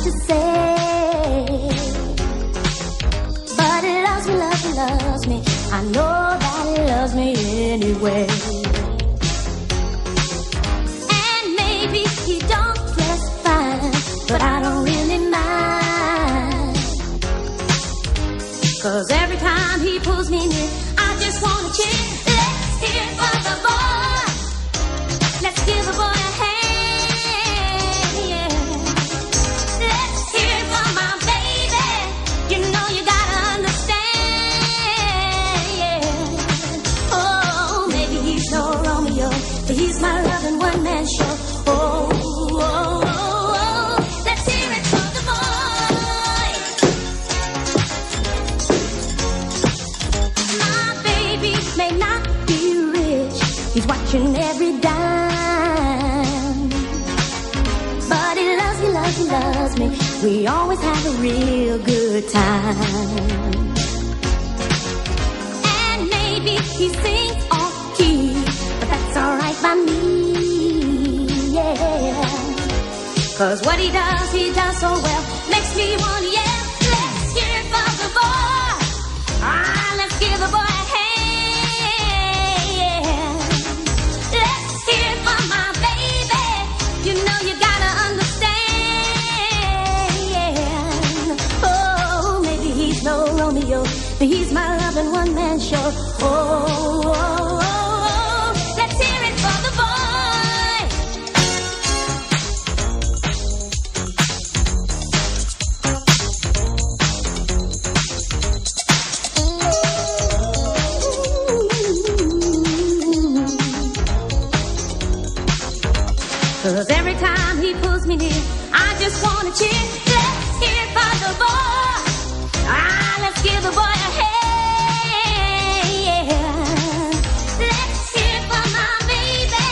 to say. But he loves me, loves me, loves me. I know that he loves me anyway. And maybe he don't dress fine, but I don't really mind. 'Cause every time he pulls me near, I just wanna cheer. Let's hear it for the boy. Let's give the boy a hand, yeah. Let's hear it for my baby. You know you gotta understand, yeah. Oh, maybe he's no Romeo, but he's my loving one-man show. Oh, oh, oh, oh. Let's hear it for the boy. My baby may not be rich, he's watching every dime, but he loves me, loves me, loves me. We always have a real good time. And maybe he sings off key, but that's alright by me, yeah. 'Cause what he does so well, makes me wanna yell. Let's hear it for the boy. Ah, let's give the boy a hand, yeah. Let's hear it for my baby. You know you gotta understand, yeah. Oh, maybe he's no Romeo, but he's my loving one-man show. Oh, oh, oh, oh. Let's hear it for the boy. 'Cause every time he pulls me near, I just wanna cheer. Let's hear it for the boy. Ah, let's give the boy a hand, yeah. Let's hear it for my baby.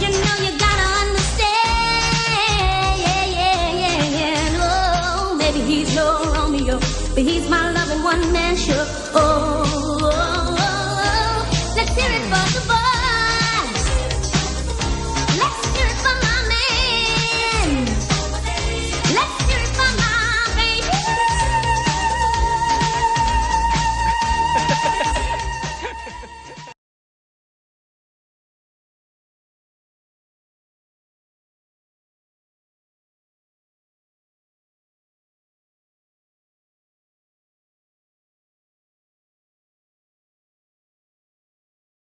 You know you gotta understand, yeah, yeah, yeah, yeah. Oh, maybe he's no Romeo, but he's my loving one-man show. Oh, oh, oh, oh. Let's hear it for the boy.